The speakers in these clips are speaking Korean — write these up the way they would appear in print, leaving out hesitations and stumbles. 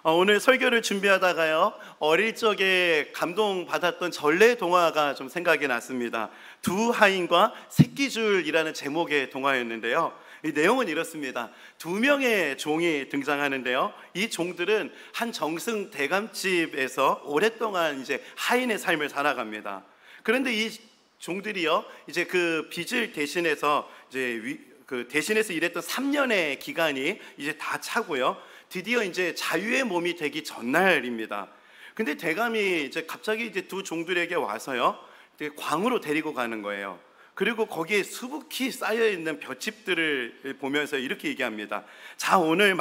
오늘 설교를 준비하다가요, 어릴 적에 감동받았던 전래 동화가 좀 생각이 났습니다. 두 하인과 새끼줄이라는 제목의 동화였는데요. 이 내용은 이렇습니다. 두 명의 종이 등장하는데요. 이 종들은 한 정승 대감집에서 오랫동안 이제 하인의 삶을 살아갑니다. 그런데 이 종들이요, 이제 그 빚을 대신해서 대신해서 일했던 3년의 기간이 이제 다 차고요. 드디어 이제 자유의 몸이 되기 전날입니다. 근데 대감이 이제 갑자기 이제 두 종들에게 와서요, 광으로 데리고 가는 거예요. 그리고 거기에 수북히 쌓여 있는 볏짚들을 보면서 이렇게 얘기합니다. 자, 오늘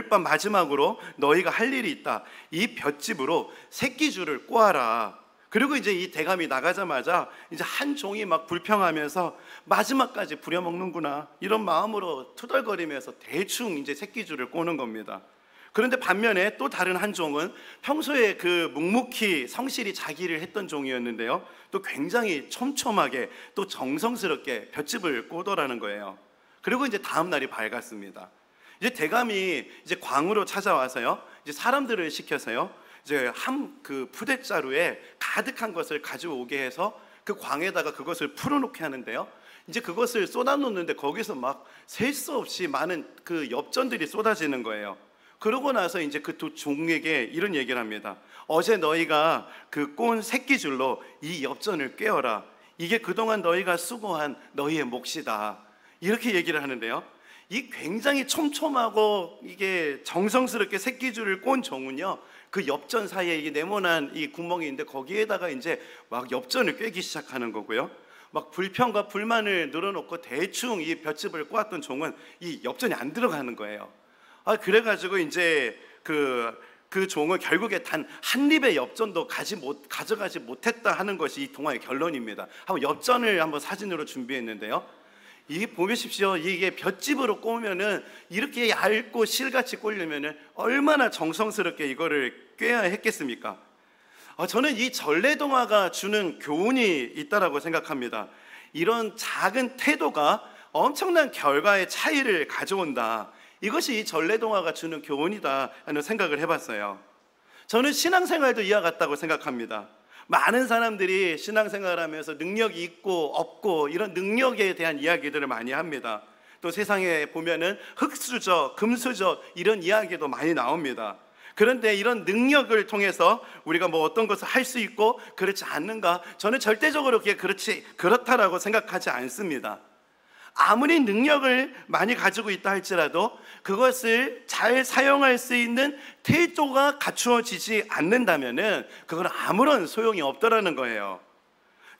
밤 마지막으로 너희가 할 일이 있다. 이 볏짚으로 새끼줄을 꼬아라. 그리고 이제 이 대감이 나가자마자 이제 한 종이 막 불평하면서 마지막까지 부려먹는구나, 이런 마음으로 투덜거리면서 대충 이제 새끼줄을 꼬는 겁니다. 그런데 반면에 또 다른 한 종은 평소에 그 묵묵히 성실히 자기를 했던 종이었는데요, 또 굉장히 촘촘하게 또 정성스럽게 볏짚을 꼬더라는 거예요. 그리고 이제 다음 날이 밝았습니다. 이제 대감이 이제 광으로 찾아와서요, 이제 사람들을 시켜서요, 이제 그 푸대자루에 가득한 것을 가지고 오게 해서 그 광에다가 그것을 풀어놓게 하는데요, 이제 그것을 쏟아놓는데 거기서 막 셀 수 없이 많은 그 엽전들이 쏟아지는 거예요. 그러고 나서 이제 그 두 종에게 이런 얘기를 합니다. 어제 너희가 그 꼰 새끼줄로 이 엽전을 꿰어라. 이게 그동안 너희가 수고한 너희의 몫이다. 이렇게 얘기를 하는데요, 이 굉장히 촘촘하고 이게 정성스럽게 새끼줄을 꼰 종은요, 그 엽전 사이에 이 네모난 이 구멍이 있는데 거기에다가 이제 막 엽전을 꿰기 시작하는 거고요. 막 불평과 불만을 늘어놓고 대충 이 볏짚을 꼬았던 종은 이 엽전이 안 들어가는 거예요. 그래가지고 이제 그 종은 결국에 단 한 입의 엽전도 가져가지 못했다 하는 것이 이 동화의 결론입니다. 한번 엽전을 한번 사진으로 준비했는데요, 이게 보십시오. 이게 볏짚으로 꼬면은 이렇게 얇고 실같이 꼬려면은 얼마나 정성스럽게 이거를 꿰어야 했겠습니까? 저는 이 전래동화가 주는 교훈이 있다라고 생각합니다. 이런 작은 태도가 엄청난 결과의 차이를 가져온다. 이것이 이 전래동화가 주는 교훈이다 하는 생각을 해봤어요. 저는 신앙생활도 이와 같다고 생각합니다. 많은 사람들이 신앙생활하면서 능력이 있고 없고 이런 능력에 대한 이야기들을 많이 합니다. 또 세상에 보면은 흙수저, 금수저 이런 이야기도 많이 나옵니다. 그런데 이런 능력을 통해서 우리가 뭐 어떤 것을 할 수 있고 그렇지 않는가, 저는 절대적으로 그렇다라고 생각하지 않습니다. 아무리 능력을 많이 가지고 있다 할지라도 그것을 잘 사용할 수 있는 태도가 갖추어지지 않는다면은 그건 아무런 소용이 없더라는 거예요.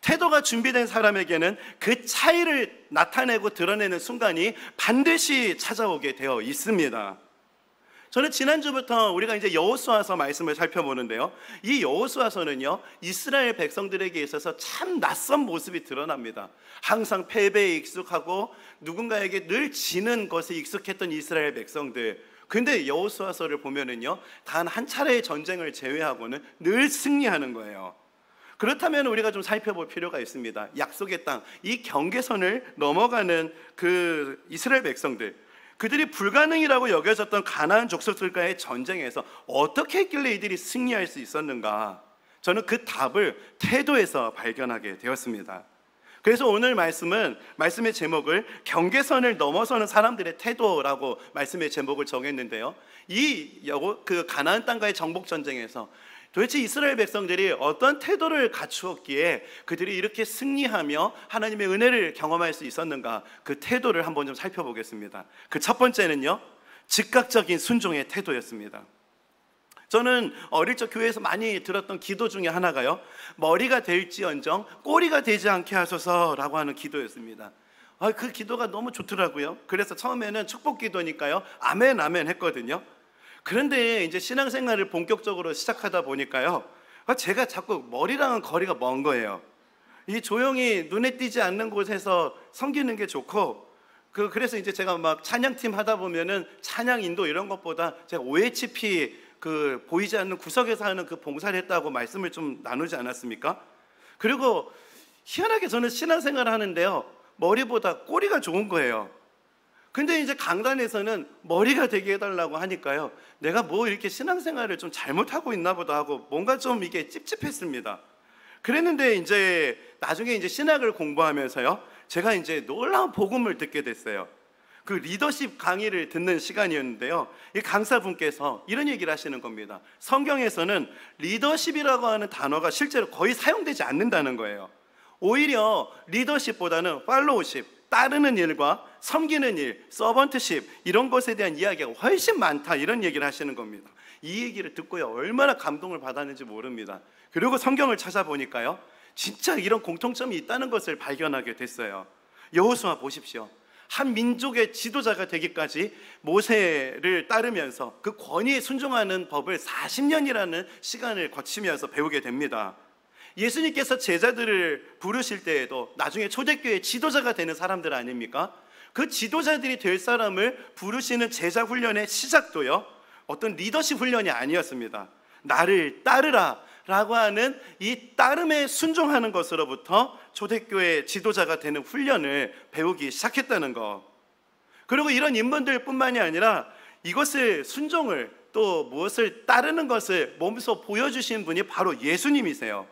태도가 준비된 사람에게는 그 차이를 나타내고 드러내는 순간이 반드시 찾아오게 되어 있습니다. 저는 지난주부터 우리가 이제 여호수아서 말씀을 살펴보는데요, 이 여호수아서는요, 이스라엘 백성들에게 있어서 참 낯선 모습이 드러납니다. 항상 패배에 익숙하고 누군가에게 늘 지는 것에 익숙했던 이스라엘 백성들. 근데 여호수아서를 보면은요, 단 한 차례의 전쟁을 제외하고는 늘 승리하는 거예요. 그렇다면 우리가 좀 살펴볼 필요가 있습니다. 약속의 땅, 이 경계선을 넘어가는 그 이스라엘 백성들, 그들이 불가능이라고 여겨졌던 가나안 족속들과의 전쟁에서 어떻게 했길래 이들이 승리할 수 있었는가? 저는 그 답을 태도에서 발견하게 되었습니다. 그래서 오늘 말씀의 제목을 경계선을 넘어서는 사람들의 태도라고 말씀의 제목을 정했는데요, 그 가나안 땅과의 정복 전쟁에서 도대체 이스라엘 백성들이 어떤 태도를 갖추었기에 그들이 이렇게 승리하며 하나님의 은혜를 경험할 수 있었는가, 그 태도를 한번 좀 살펴보겠습니다. 그 첫 번째는요, 즉각적인 순종의 태도였습니다. 저는 어릴 적 교회에서 많이 들었던 기도 중에 하나가요, 머리가 될지언정 꼬리가 되지 않게 하소서라고 하는 기도였습니다. 그 기도가 너무 좋더라고요. 그래서 처음에는 축복 기도니까요, 아멘 아멘 했거든요. 그런데 이제 신앙생활을 본격적으로 시작하다 보니까요, 제가 자꾸 머리랑은 거리가 먼 거예요. 이 조용히 눈에 띄지 않는 곳에서 섬기는 게 좋고, 그래서 이제 제가 막 찬양팀 하다 보면은 찬양 인도 이런 것보다 제가 OHP 그 보이지 않는 구석에서 하는 그 봉사를 했다고 말씀을 좀 나누지 않았습니까? 그리고 희한하게 저는 신앙생활을 하는데요, 머리보다 꼬리가 좋은 거예요. 근데 이제 강단에서는 머리가 되게 해달라고 하니까요, 내가 뭐 이렇게 신앙생활을 좀 잘못하고 있나 보다 하고 뭔가 좀 이게 찝찝했습니다. 그랬는데 이제 나중에 이제 신학을 공부하면서요, 제가 이제 놀라운 복음을 듣게 됐어요. 그 리더십 강의를 듣는 시간이었는데요, 이 강사분께서 이런 얘기를 하시는 겁니다. 성경에서는 리더십이라고 하는 단어가 실제로 거의 사용되지 않는다는 거예요. 오히려 리더십보다는 팔로우십, 따르는 일과 섬기는 일, 서번트십, 이런 것에 대한 이야기가 훨씬 많다, 이런 얘기를 하시는 겁니다. 이 얘기를 듣고요, 얼마나 감동을 받았는지 모릅니다. 그리고 성경을 찾아보니까요, 진짜 이런 공통점이 있다는 것을 발견하게 됐어요. 여호수아 보십시오. 한 민족의 지도자가 되기까지 모세를 따르면서 그 권위에 순종하는 법을 40년이라는 시간을 거치면서 배우게 됩니다. 예수님께서 제자들을 부르실 때에도 나중에 초대교회 지도자가 되는 사람들 아닙니까? 그 지도자들이 될 사람을 부르시는 제자 훈련의 시작도요, 어떤 리더십 훈련이 아니었습니다. 나를 따르라 라고 하는 이 따름에 순종하는 것으로부터 초대교회 지도자가 되는 훈련을 배우기 시작했다는 것. 그리고 이런 인물들 뿐만이 아니라 이것을, 순종을, 또 무엇을 따르는 것을 몸소 보여주신 분이 바로 예수님이세요.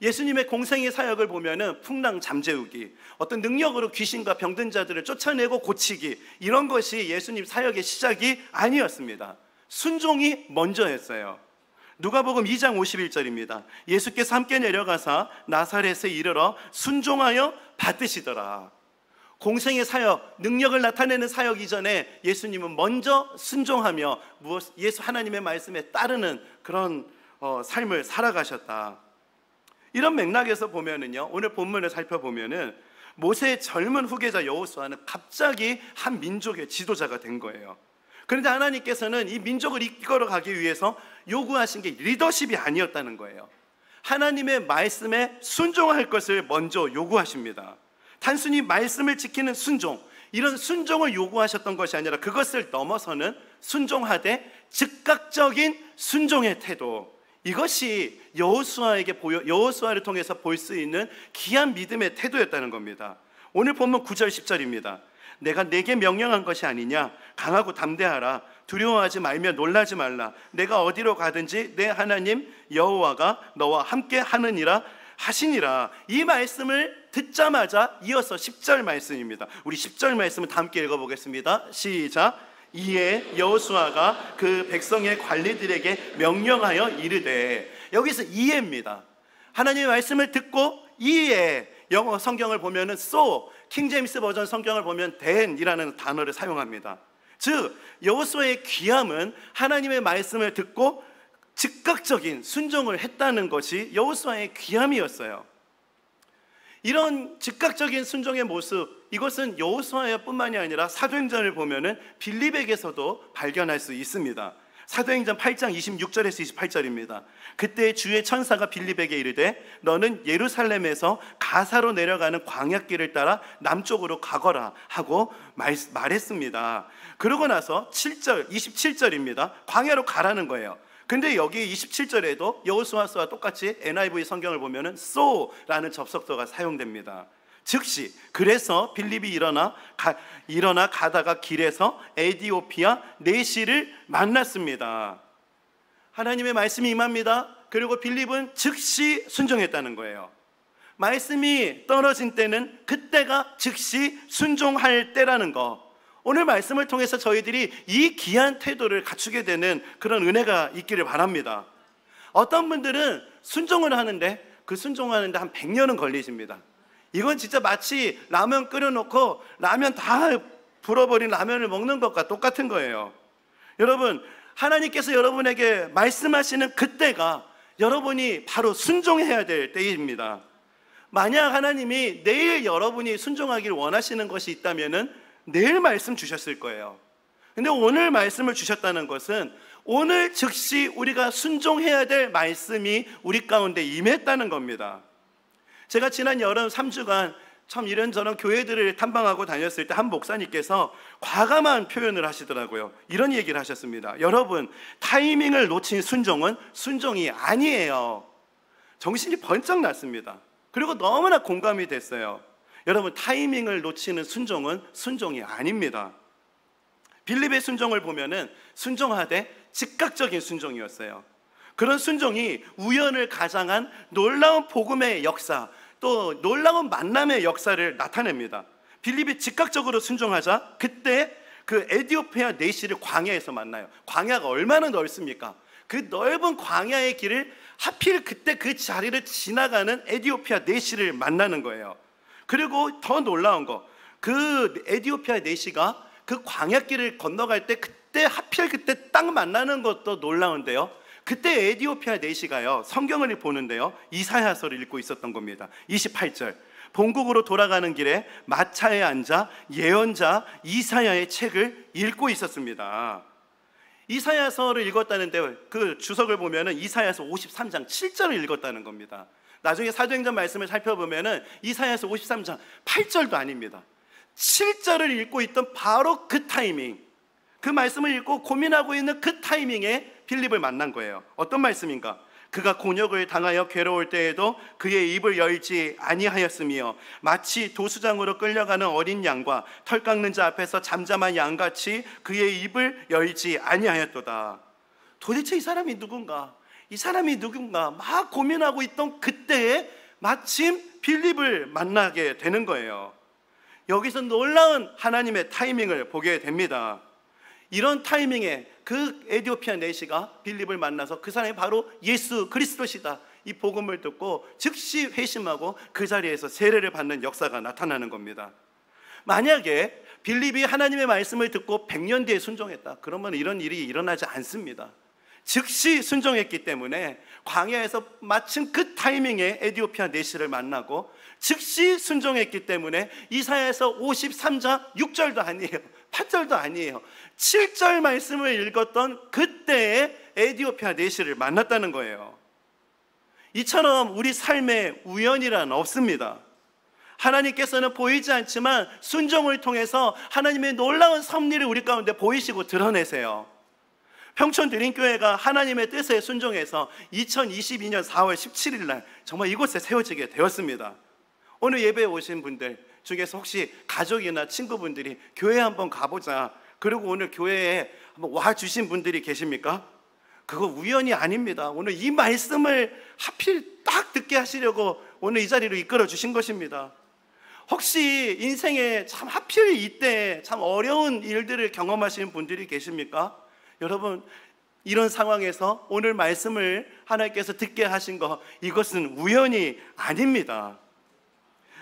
예수님의 공생의 사역을 보면은 풍랑 잠재우기, 어떤 능력으로 귀신과 병든 자들을 쫓아내고 고치기, 이런 것이 예수님 사역의 시작이 아니었습니다. 순종이 먼저였어요. 누가복음 2장 51절입니다. 예수께서 함께 내려가사 나사렛에 이르러 순종하여 받으시더라. 공생의 사역, 능력을 나타내는 사역 이전에 예수님은 먼저 순종하며 예수 하나님의 말씀에 따르는 그런 삶을 살아가셨다. 이런 맥락에서 보면은요, 오늘 본문을 살펴보면은 모세의 젊은 후계자 여호수아는 갑자기 한 민족의 지도자가 된 거예요. 그런데 하나님께서는 이 민족을 이끌어 가기 위해서 요구하신 게 리더십이 아니었다는 거예요. 하나님의 말씀에 순종할 것을 먼저 요구하십니다. 단순히 말씀을 지키는 순종, 이런 순종을 요구하셨던 것이 아니라 그것을 넘어서는 순종하되 즉각적인 순종의 태도, 이것이 여호수아를 통해서 볼 수 있는 귀한 믿음의 태도였다는 겁니다. 오늘 본문 9절 10절입니다. 내가 내게 명령한 것이 아니냐, 강하고 담대하라, 두려워하지 말며 놀라지 말라, 내가 어디로 가든지 내 하나님 여호와가 너와 함께 하느니라 하시니라. 이 말씀을 듣자마자 이어서 10절 말씀입니다. 우리 10절 말씀을 다 함께 읽어보겠습니다. 시작. 이에 여호수아가 그 백성의 관리들에게 명령하여 이르되, 여기서 이에입니다. 하나님의 말씀을 듣고 이에, 영어 성경을 보면은 so, 킹제임스 버전 성경을 보면 then이라는 단어를 사용합니다. 즉 여호수아의 귀함은 하나님의 말씀을 듣고 즉각적인 순종을 했다는 것이 여호수아의 귀함이었어요. 이런 즉각적인 순종의 모습, 이것은 여호수아뿐만이 아니라 사도행전을 보면은 빌립에게서도 발견할 수 있습니다. 사도행전 8장 26절에서 28절입니다. 그때 주의 천사가 빌립에게 이르되 너는 예루살렘에서 가사로 내려가는 광야길을 따라 남쪽으로 가거라 하고 말했습니다. 그러고 나서 7절, 27절입니다. 광야로 가라는 거예요. 근데 여기 27절에도 여호수아서와 똑같이 NIV 성경을 보면은 so라는 접속사가 사용됩니다. 즉시, 그래서 빌립이 일어나 가다가 길에서 에디오피아 네시를 만났습니다. 하나님의 말씀이 임합니다. 그리고 빌립은 즉시 순종했다는 거예요. 말씀이 떨어진 때는 그때가 즉시 순종할 때라는 거. 오늘 말씀을 통해서 저희들이 이 귀한 태도를 갖추게 되는 그런 은혜가 있기를 바랍니다. 어떤 분들은 순종을 하는데 그 순종하는데 한 100년은 걸리십니다. 이건 진짜 마치 라면 끓여놓고 라면 다 불어버린 라면을 먹는 것과 똑같은 거예요. 여러분, 하나님께서 여러분에게 말씀하시는 그때가 여러분이 바로 순종해야 될 때입니다. 만약 하나님이 내일 여러분이 순종하기를 원하시는 것이 있다면은 내일 말씀 주셨을 거예요. 근데 오늘 말씀을 주셨다는 것은 오늘 즉시 우리가 순종해야 될 말씀이 우리 가운데 임했다는 겁니다. 제가 지난 여름 3주간 참 이런저런 교회들을 탐방하고 다녔을 때 한 목사님께서 과감한 표현을 하시더라고요. 이런 얘기를 하셨습니다. 여러분, 타이밍을 놓친 순종은 순종이 아니에요. 정신이 번쩍 났습니다. 그리고 너무나 공감이 됐어요. 여러분, 타이밍을 놓치는 순종은 순종이 아닙니다. 빌립의 순종을 보면은 순종하되 즉각적인 순종이었어요. 그런 순종이 우연을 가장한 놀라운 복음의 역사, 또 놀라운 만남의 역사를 나타냅니다. 빌립이 즉각적으로 순종하자 그때 그 에디오피아 내시를 광야에서 만나요. 광야가 얼마나 넓습니까? 그 넓은 광야의 길을 하필 그때 그 자리를 지나가는 에디오피아 내시를 만나는 거예요. 그리고 더 놀라운 거, 그 에디오피아 내시가 그 광야길을 건너갈 때 그때 하필 그때 딱 만나는 것도 놀라운데요. 그때 에디오피아 내시가요, 성경을 보는데요, 이사야서를 읽고 있었던 겁니다. 28절, 본국으로 돌아가는 길에 마차에 앉아 예언자 이사야의 책을 읽고 있었습니다. 이사야서를 읽었다는데 그 주석을 보면은 이사야서 53장 7절을 읽었다는 겁니다. 나중에 사도행전 말씀을 살펴보면은 이사야서 53장 8절도 아닙니다. 7절을 읽고 있던 바로 그 타이밍, 그 말씀을 읽고 고민하고 있는 그 타이밍에 빌립을 만난 거예요. 어떤 말씀인가? 그가 곤욕을 당하여 괴로울 때에도 그의 입을 열지 아니하였으며 마치 도수장으로 끌려가는 어린 양과 털 깎는 자 앞에서 잠잠한 양같이 그의 입을 열지 아니하였도다. 도대체 이 사람이 누군가? 이 사람이 누군가? 막 고민하고 있던 그때에 마침 빌립을 만나게 되는 거예요. 여기서 놀라운 하나님의 타이밍을 보게 됩니다. 이런 타이밍에 그 에디오피아 내시가 빌립을 만나서 그 사람이 바로 예수 그리스도시다, 이 복음을 듣고 즉시 회심하고 그 자리에서 세례를 받는 역사가 나타나는 겁니다. 만약에 빌립이 하나님의 말씀을 듣고 100년 뒤에 순종했다, 그러면 이런 일이 일어나지 않습니다. 즉시 순종했기 때문에 광야에서 마침 그 타이밍에 에디오피아 내시를 만나고 즉시 순종했기 때문에 이사야서 53장 6절도 아니에요, 8절도 아니에요, 7절 말씀을 읽었던 그때에 에디오피아 내시를 만났다는 거예요. 이처럼 우리 삶에 우연이란 없습니다. 하나님께서는 보이지 않지만 순종을 통해서 하나님의 놀라운 섭리를 우리 가운데 보이시고 드러내세요. 평촌 드림교회가 하나님의 뜻에 순종해서 2022년 4월 17일 날 정말 이곳에 세워지게 되었습니다. 오늘 예배에 오신 분들 중에서 혹시 가족이나 친구분들이 교회 한번 가보자, 그리고 오늘 교회에 한번 와주신 분들이 계십니까? 그거 우연이 아닙니다. 오늘 이 말씀을 하필 딱 듣게 하시려고 오늘 이 자리로 이끌어 주신 것입니다. 혹시 인생에 참 하필 이때 참 어려운 일들을 경험하시는 분들이 계십니까? 여러분, 이런 상황에서 오늘 말씀을 하나님께서 듣게 하신 거, 이것은 우연이 아닙니다.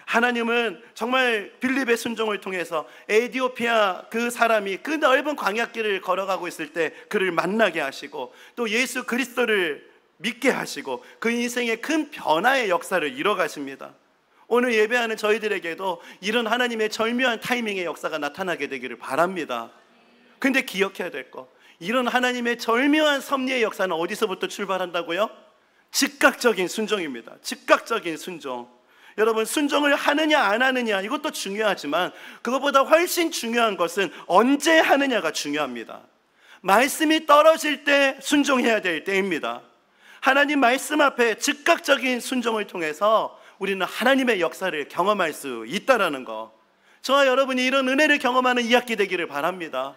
하나님은 정말 빌립의 순종을 통해서 에디오피아 그 사람이 그 넓은 광야길을 걸어가고 있을 때 그를 만나게 하시고 또 예수 그리스도를 믿게 하시고 그 인생의 큰 변화의 역사를 이뤄가십니다. 오늘 예배하는 저희들에게도 이런 하나님의 절묘한 타이밍의 역사가 나타나게 되기를 바랍니다. 근데 기억해야 될 거, 이런 하나님의 절묘한 섭리의 역사는 어디서부터 출발한다고요? 즉각적인 순종입니다. 즉각적인 순종. 여러분, 순종을 하느냐 안 하느냐 이것도 중요하지만 그것보다 훨씬 중요한 것은 언제 하느냐가 중요합니다. 말씀이 떨어질 때 순종해야 될 때입니다. 하나님 말씀 앞에 즉각적인 순종을 통해서 우리는 하나님의 역사를 경험할 수 있다는 거, 저와 여러분이 이런 은혜를 경험하는 이 학기 되기를 바랍니다.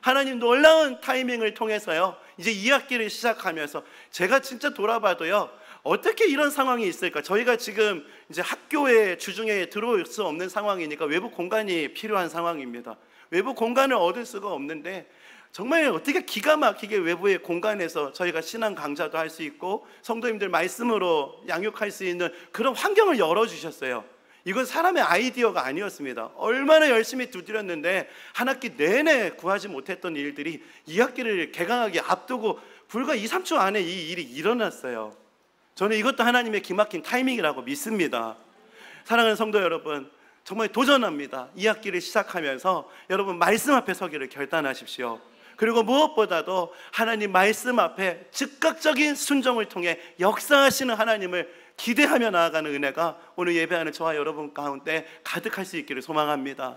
하나님 놀라운 타이밍을 통해서요, 이제 이 학기를 시작하면서 제가 진짜 돌아봐도요, 어떻게 이런 상황이 있을까? 저희가 지금 이제 학교에 주중에 들어올 수 없는 상황이니까 외부 공간이 필요한 상황입니다. 외부 공간을 얻을 수가 없는데 정말 어떻게 기가 막히게 외부의 공간에서 저희가 신앙 강좌도 할 수 있고 성도님들 말씀으로 양육할 수 있는 그런 환경을 열어주셨어요. 이건 사람의 아이디어가 아니었습니다. 얼마나 열심히 두드렸는데 한 학기 내내 구하지 못했던 일들이 2학기를 개강하기 앞두고 불과 2, 3초 안에 이 일이 일어났어요. 저는 이것도 하나님의 기막힌 타이밍이라고 믿습니다. 사랑하는 성도 여러분, 정말 도전합니다. 2학기를 시작하면서 여러분 말씀 앞에 서기를 결단하십시오. 그리고 무엇보다도 하나님 말씀 앞에 즉각적인 순종을 통해 역사하시는 하나님을 기대하며 나아가는 은혜가 오늘 예배하는 저와 여러분 가운데 가득할 수 있기를 소망합니다.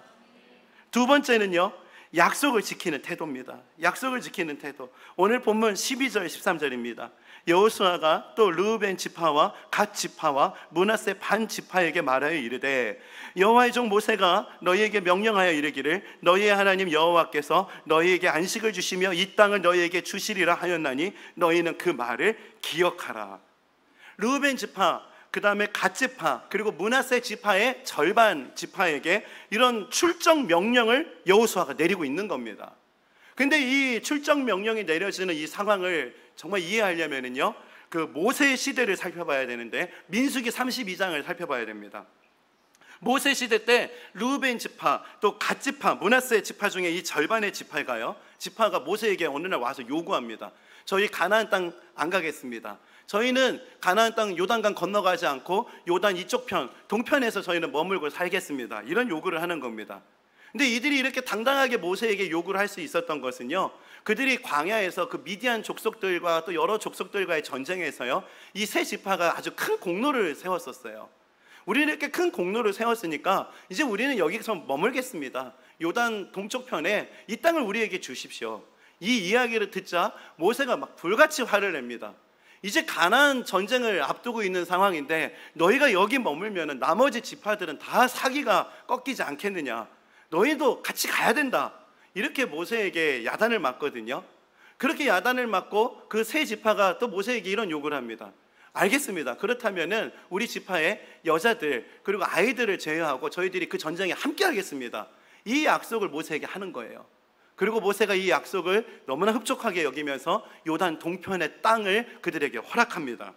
두 번째는요, 약속을 지키는 태도입니다. 약속을 지키는 태도. 오늘 본문 12절 13절입니다. 여호수아가 또 르우벤 지파와 갓 지파와 므낫세 반 지파에게 말하여 이르되 여호와의 종 모세가 너희에게 명령하여 이르기를 너희의 하나님 여호와께서 너희에게 안식을 주시며 이 땅을 너희에게 주시리라 하였나니 너희는 그 말을 기억하라. 르우벤 지파, 그 다음에 갓 지파, 그리고 므낫세 지파의 절반 지파에게 이런 출정 명령을 여호수아가 내리고 있는 겁니다. 근데 이 출정 명령이 내려지는 이 상황을 정말 이해하려면요, 그 모세 시대를 살펴봐야 되는데 민수기 32장을 살펴봐야 됩니다. 모세 시대 때 르우벤 지파, 또 갓 지파, 므낫세 지파 중에 이 절반의 지파가 모세에게 어느 날 와서 요구합니다. 저희 가나안 땅 안 가겠습니다. 저희는 가나안 땅 요단강 건너가지 않고 요단 이쪽 편, 동편에서 저희는 머물고 살겠습니다. 이런 요구를 하는 겁니다. 근데 이들이 이렇게 당당하게 모세에게 요구를 할 수 있었던 것은요, 그들이 광야에서 그 미디안 족속들과 또 여러 족속들과의 전쟁에서요, 이 세 지파가 아주 큰 공로를 세웠었어요. 우리는 이렇게 큰 공로를 세웠으니까 이제 우리는 여기서 머물겠습니다. 요단 동쪽 편에 이 땅을 우리에게 주십시오. 이 이야기를 듣자 모세가 막 불같이 화를 냅니다. 이제 가나안 전쟁을 앞두고 있는 상황인데 너희가 여기 머물면 나머지 지파들은 다 사기가 꺾이지 않겠느냐, 너희도 같이 가야 된다, 이렇게 모세에게 야단을 맞거든요. 그렇게 야단을 맞고 그 세 지파가 또 모세에게 이런 요구를 합니다. 알겠습니다. 그렇다면은 우리 지파의 여자들 그리고 아이들을 제외하고 저희들이 그 전쟁에 함께 하겠습니다. 이 약속을 모세에게 하는 거예요. 그리고 모세가 이 약속을 너무나 흡족하게 여기면서 요단 동편의 땅을 그들에게 허락합니다.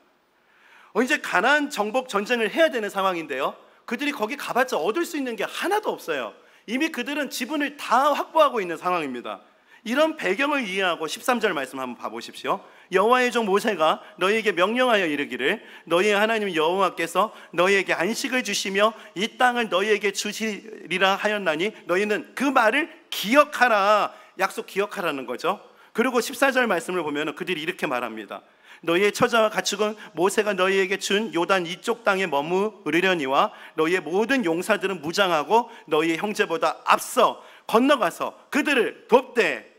이제 가나안 정복 전쟁을 해야 되는 상황인데요, 그들이 거기 가봤자 얻을 수 있는 게 하나도 없어요. 이미 그들은 지분을 다 확보하고 있는 상황입니다. 이런 배경을 이해하고 13절 말씀 한번 봐보십시오. 여호와의 종 모세가 너희에게 명령하여 이르기를 너희의 하나님 여호와께서 너희에게 안식을 주시며 이 땅을 너희에게 주시리라 하였나니 너희는 그 말을 기억하라. 약속 기억하라는 거죠. 그리고 14절 말씀을 보면 그들이 이렇게 말합니다. 너희의 처자와 가축은 모세가 너희에게 준 요단 이쪽 땅에 머무르려니와 너희의 모든 용사들은 무장하고 너희의 형제보다 앞서 건너가서 그들을 돕되.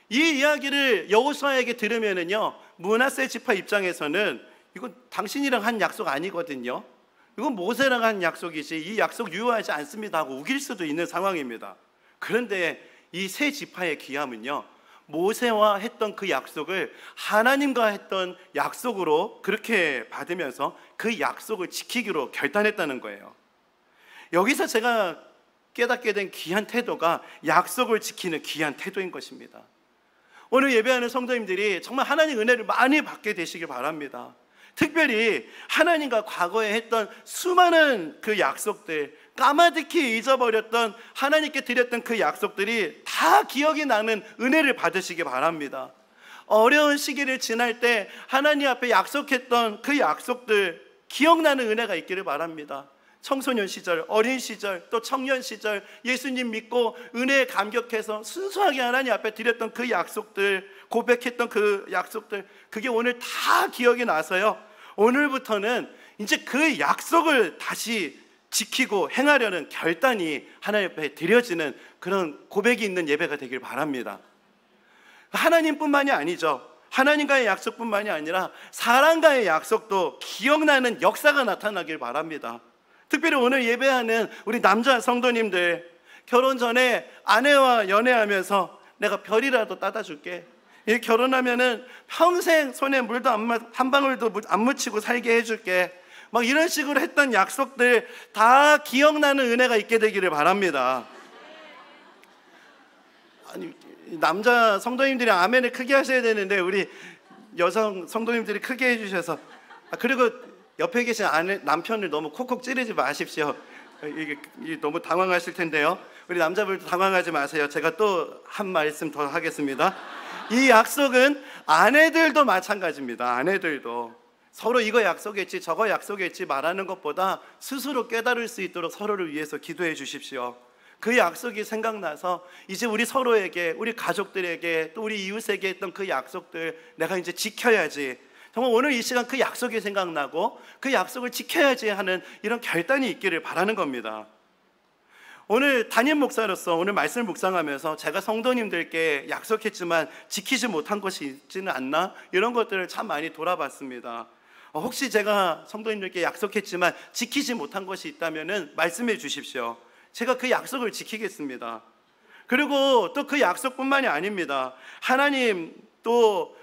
이 이야기를 여호수아에게 들으면은요, 므낫세 지파 입장에서는 이건 당신이랑 한 약속 아니거든요, 이건 모세랑 한 약속이지 이 약속 유효하지 않습니다 하고 우길 수도 있는 상황입니다. 그런데 이 세 지파의 귀함은요, 모세와 했던 그 약속을 하나님과 했던 약속으로 그렇게 받으면서 그 약속을 지키기로 결단했다는 거예요. 여기서 제가 깨닫게 된 귀한 태도가 약속을 지키는 귀한 태도인 것입니다. 오늘 예배하는 성도님들이 정말 하나님 은혜를 많이 받게 되시길 바랍니다. 특별히 하나님과 과거에 했던 수많은 그 약속들, 까마득히 잊어버렸던 하나님께 드렸던 그 약속들이 다 기억이 나는 은혜를 받으시기 바랍니다. 어려운 시기를 지날 때 하나님 앞에 약속했던 그 약속들 기억나는 은혜가 있기를 바랍니다. 청소년 시절, 어린 시절, 또 청년 시절 예수님 믿고 은혜에 감격해서 순수하게 하나님 앞에 드렸던 그 약속들, 고백했던 그 약속들, 그게 오늘 다 기억이 나서요, 오늘부터는 이제 그 약속을 다시 지키고 행하려는 결단이 하나님 앞에 드려지는 그런 고백이 있는 예배가 되길 바랍니다. 하나님뿐만이 아니죠. 하나님과의 약속뿐만이 아니라 사람과의 약속도 기억나는 역사가 나타나길 바랍니다. 특별히 오늘 예배하는 우리 남자 성도님들, 결혼 전에 아내와 연애하면서 내가 별이라도 따다 줄게, 결혼하면은 평생 손에 물도 한 방울도 안 묻히고 살게 해줄게, 막 이런 식으로 했던 약속들 다 기억나는 은혜가 있게 되기를 바랍니다. 아니, 남자 성도님들이 아멘을 크게 하셔야 되는데 우리 여성 성도님들이 크게 해주셔서. 그리고 옆에 계신 남편을 너무 콕콕 찌르지 마십시오. 이게 너무 당황하실 텐데요, 우리 남자분도 당황하지 마세요. 제가 또 한 말씀 더 하겠습니다. 이 약속은 아내들도 마찬가지입니다. 아내들도 서로 이거 약속했지 저거 약속했지 말하는 것보다 스스로 깨달을 수 있도록 서로를 위해서 기도해 주십시오. 그 약속이 생각나서 이제 우리 서로에게, 우리 가족들에게, 또 우리 이웃에게 했던 그 약속들 내가 이제 지켜야지, 정말 오늘 이 시간 그 약속이 생각나고 그 약속을 지켜야지 하는 이런 결단이 있기를 바라는 겁니다. 오늘 담임 목사로서 오늘 말씀을 묵상하면서 제가 성도님들께 약속했지만 지키지 못한 것이 있지는 않나? 이런 것들을 참 많이 돌아봤습니다. 혹시 제가 성도님들께 약속했지만 지키지 못한 것이 있다면 말씀해 주십시오. 제가 그 약속을 지키겠습니다. 그리고 또 그 약속뿐만이 아닙니다. 하나님 또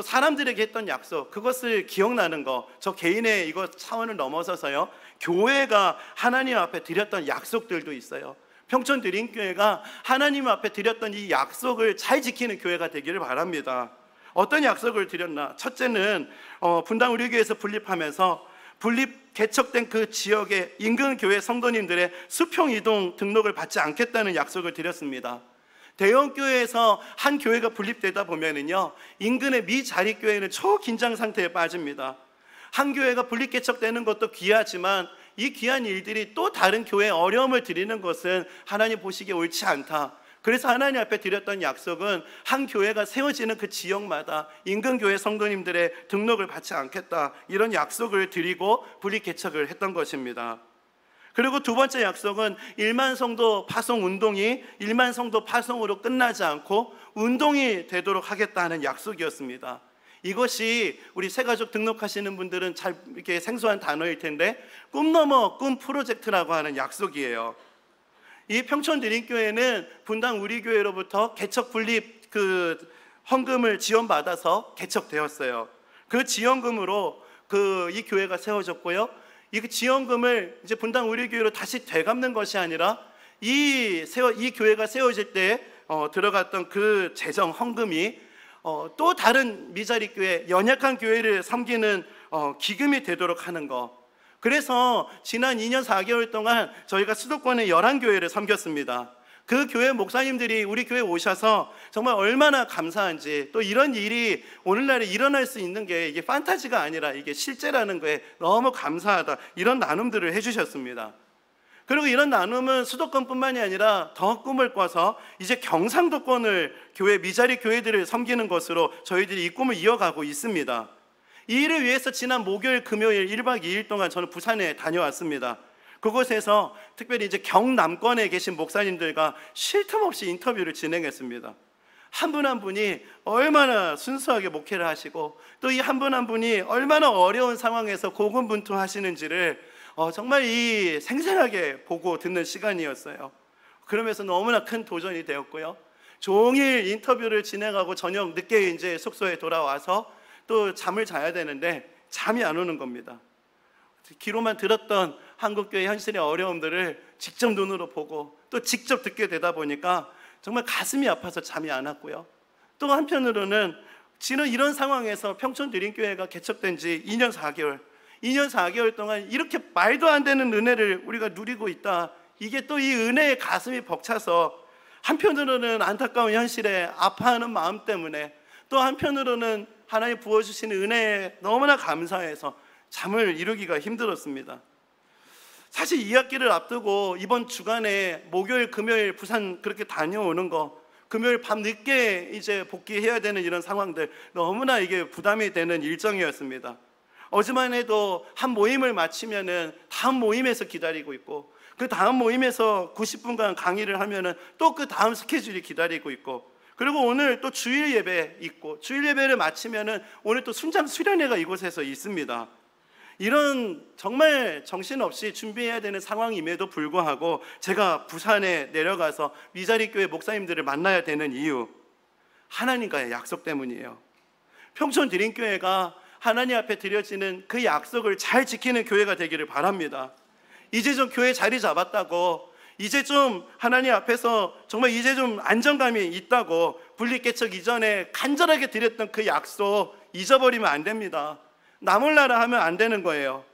사람들에게 했던 약속, 그것을 기억나는 거, 저 개인의 이거 차원을 넘어서서요, 교회가 하나님 앞에 드렸던 약속들도 있어요. 평촌드림교회가 하나님 앞에 드렸던 이 약속을 잘 지키는 교회가 되기를 바랍니다. 어떤 약속을 드렸나? 첫째는 분당 우리 교회에서 분립하면서 개척된 그 지역의 인근 교회 성도님들의 수평 이동 등록을 받지 않겠다는 약속을 드렸습니다. 대형 교회에서 한 교회가 분립되다 보면은요, 인근의 미자립 교회는 초긴장 상태에 빠집니다. 한 교회가 분립 개척되는 것도 귀하지만 이 귀한 일들이 또 다른 교회에 어려움을 드리는 것은 하나님 보시기에 옳지 않다. 그래서 하나님 앞에 드렸던 약속은 한 교회가 세워지는 그 지역마다 인근 교회 성도님들의 등록을 받지 않겠다, 이런 약속을 드리고 분립 개척을 했던 것입니다. 그리고 두 번째 약속은 1만 성도 파송 운동이 1만 성도 파송으로 끝나지 않고 운동이 되도록 하겠다는 약속이었습니다. 이것이 우리 새가족 등록하시는 분들은 잘 이렇게 생소한 단어일 텐데, 꿈 넘어 꿈 프로젝트라고 하는 약속이에요. 이 평촌드림교회는 분당 우리 교회로부터 개척 분립 헌금을 지원받아서 개척되었어요. 그 지원금으로 이 교회가 세워졌고요. 이 지원금을 이제 분당 우리 교회로 다시 되갚는 것이 아니라 이 교회가 세워질 때 들어갔던 그 재정 헌금이 또 다른 미자립 교회, 연약한 교회를 섬기는 기금이 되도록 하는 거. 그래서 지난 2년 4개월 동안 저희가 수도권의 11교회를 섬겼습니다. 그 교회 목사님들이 우리 교회에 오셔서 정말 얼마나 감사한지, 또 이런 일이 오늘날에 일어날 수 있는 게 이게 판타지가 아니라 이게 실제라는 거에 너무 감사하다, 이런 나눔들을 해주셨습니다. 그리고 이런 나눔은 수도권뿐만이 아니라 더 꿈을 꿔서 이제 경상도권을 미자립 교회들을 섬기는 것으로 저희들이 이 꿈을 이어가고 있습니다. 이 일을 위해서 지난 목요일, 금요일 1박 2일 동안 저는 부산에 다녀왔습니다. 그곳에서 특별히 이제 경남권에 계신 목사님들과 쉴 틈 없이 인터뷰를 진행했습니다. 한 분 한 분이 얼마나 순수하게 목회를 하시고, 또 이 한 분 한 분이 얼마나 어려운 상황에서 고군분투하시는지를 정말 생생하게 보고 듣는 시간이었어요. 그러면서 너무나 큰 도전이 되었고요. 종일 인터뷰를 진행하고 저녁 늦게 이제 숙소에 돌아와서 또 잠을 자야 되는데 잠이 안 오는 겁니다. 귀로만 들었던 한국교회 현실의 어려움들을 직접 눈으로 보고 또 직접 듣게 되다 보니까 정말 가슴이 아파서 잠이 안 왔고요. 또 한편으로는 지금 이런 상황에서 평촌드림교회가 개척된 지 2년 4개월 동안 이렇게 말도 안 되는 은혜를 우리가 누리고 있다. 이게 또 이 은혜에 가슴이 벅차서 한편으로는 안타까운 현실에 아파하는 마음 때문에, 또 한편으로는 하나님 부어주시는 은혜에 너무나 감사해서 잠을 이루기가 힘들었습니다. 사실 2학기를 앞두고 이번 주간에 목요일, 금요일 부산 그렇게 다녀오는 거, 금요일 밤 늦게 이제 복귀해야 되는 이런 상황들, 너무나 이게 부담이 되는 일정이었습니다. 어제만 해도 한 모임을 마치면은 다음 모임에서 기다리고 있고, 그 다음 모임에서 90분간 강의를 하면은 또 그 다음 스케줄이 기다리고 있고, 그리고 오늘 또 주일 예배 있고, 주일 예배를 마치면은 오늘 또 순장 수련회가 이곳에서 있습니다. 이런 정말 정신없이 준비해야 되는 상황임에도 불구하고 제가 부산에 내려가서 미자립 교회 목사님들을 만나야 되는 이유, 하나님과의 약속 때문이에요. 평촌드림교회가 하나님 앞에 드려지는 그 약속을 잘 지키는 교회가 되기를 바랍니다. 이제 좀 교회 자리 잡았다고, 이제 좀 하나님 앞에서 정말 이제 좀 안정감이 있다고 분립 개척 이전에 간절하게 드렸던 그 약속 잊어버리면 안 됩니다. 나 몰라라 하면 안 되는 거예요.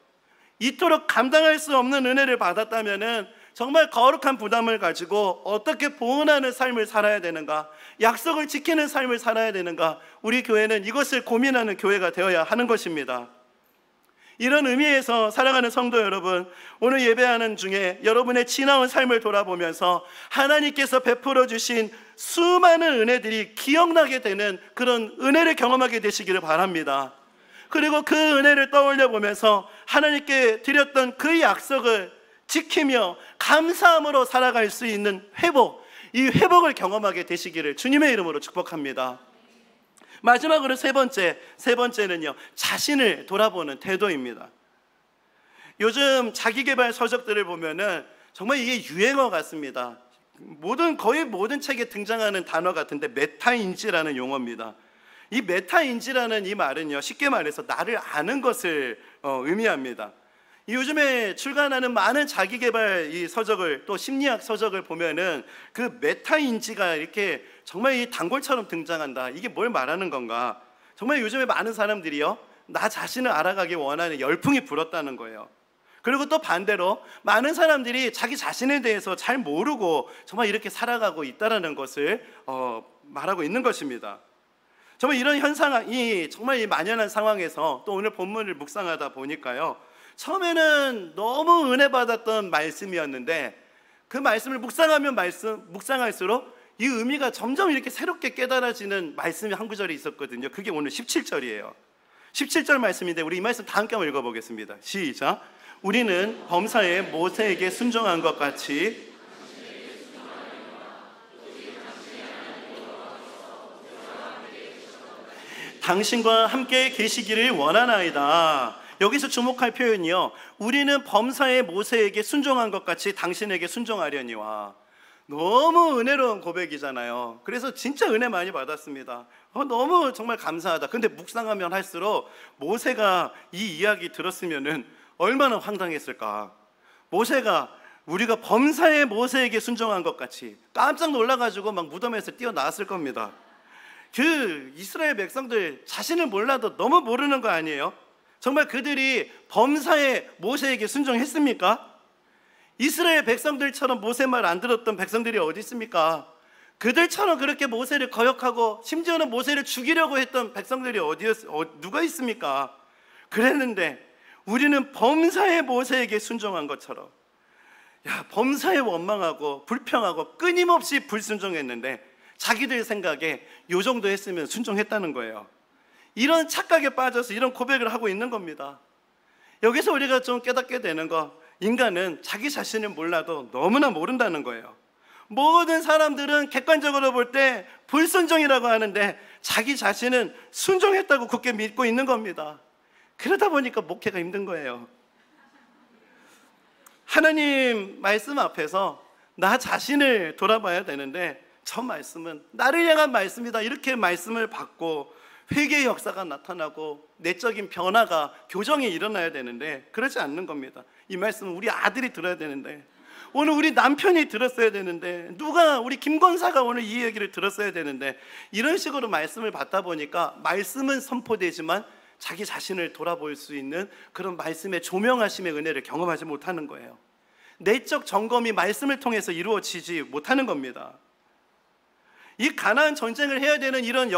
이토록 감당할 수 없는 은혜를 받았다면은 정말 거룩한 부담을 가지고 어떻게 보은하는 삶을 살아야 되는가, 약속을 지키는 삶을 살아야 되는가, 우리 교회는 이것을 고민하는 교회가 되어야 하는 것입니다. 이런 의미에서 사랑하는 성도 여러분, 오늘 예배하는 중에 여러분의 지나온 삶을 돌아보면서 하나님께서 베풀어 주신 수많은 은혜들이 기억나게 되는 그런 은혜를 경험하게 되시기를 바랍니다. 그리고 그 은혜를 떠올려 보면서 하나님께 드렸던 그 약속을 지키며 감사함으로 살아갈 수 있는 회복, 이 회복을 경험하게 되시기를 주님의 이름으로 축복합니다. 마지막으로 세 번째는요, 자신을 돌아보는 태도입니다. 요즘 자기계발 서적들을 보면은 정말 이게 유행어 같습니다. 거의 모든 책에 등장하는 단어 같은데 메타인지라는 용어입니다. 이 메타인지라는 이 말은요, 쉽게 말해서 나를 아는 것을 의미합니다. 요즘에 출간하는 많은 자기계발 이 서적을, 또 심리학 서적을 보면은 그 메타인지가 이렇게 정말 이 단골처럼 등장한다. 이게 뭘 말하는 건가? 정말 요즘에 많은 사람들이요, 나 자신을 알아가기 원하는 열풍이 불었다는 거예요. 그리고 또 반대로 많은 사람들이 자기 자신에 대해서 잘 모르고 정말 이렇게 살아가고 있다는 것을 말하고 있는 것입니다. 정말 이런 현상이 정말 이 만연한 상황에서 또 오늘 본문을 묵상하다 보니까요, 처음에는 너무 은혜 받았던 말씀이었는데 그 말씀을 묵상할수록 이 의미가 점점 이렇게 새롭게 깨달아지는 말씀이 한 구절이 있었거든요. 그게 오늘 17절이에요. 17절 말씀인데 우리 이 말씀 다 함께 한번 읽어보겠습니다. 시작. 우리는 범사에 모세에게 순종한 것 같이 당신과 함께 계시기를 원하나이다. 여기서 주목할 표현이요, 우리는 범사에 모세에게 순종한 것 같이 당신에게 순종하려니와. 너무 은혜로운 고백이잖아요. 그래서 진짜 은혜 많이 받았습니다. 너무 정말 감사하다. 근데 묵상하면 할수록 모세가 이 이야기 들었으면은 얼마나 황당했을까. 모세가 우리가 범사에 모세에게 순종한 것 같이 깜짝 놀라가지고 막 무덤에서 뛰어나왔을 겁니다. 그 이스라엘 백성들 자신을 몰라도 너무 모르는 거 아니에요? 정말 그들이 범사에 모세에게 순종했습니까? 이스라엘 백성들처럼 모세 말 안 들었던 백성들이 어디 있습니까? 그들처럼 그렇게 모세를 거역하고 심지어는 모세를 죽이려고 했던 백성들이 누가 있습니까? 그랬는데 우리는 범사에 모세에게 순종한 것처럼, 범사에 원망하고 불평하고 끊임없이 불순종했는데 자기들 생각에 요 정도 했으면 순종했다는 거예요. 이런 착각에 빠져서 이런 고백을 하고 있는 겁니다. 여기서 우리가 좀 깨닫게 되는 거, 인간은 자기 자신을 몰라도 너무나 모른다는 거예요. 모든 사람들은 객관적으로 볼 때 불순종이라고 하는데 자기 자신은 순종했다고 굳게 믿고 있는 겁니다. 그러다 보니까 목회가 힘든 거예요. 하나님 말씀 앞에서 나 자신을 돌아봐야 되는데 저 말씀은 나를 향한 말씀이다, 이렇게 말씀을 받고 회개의 역사가 나타나고 내적인 변화가, 교정이 일어나야 되는데 그러지 않는 겁니다. 이 말씀은 우리 아들이 들어야 되는데, 오늘 우리 남편이 들었어야 되는데, 누가 우리 김권사가 오늘 이 얘기를 들었어야 되는데, 이런 식으로 말씀을 받다 보니까 말씀은 선포되지만 자기 자신을 돌아볼 수 있는 그런 말씀의 조명하심의 은혜를 경험하지 못하는 거예요. 내적 점검이 말씀을 통해서 이루어지지 못하는 겁니다. 이 가나안 전쟁을 해야 되는 이런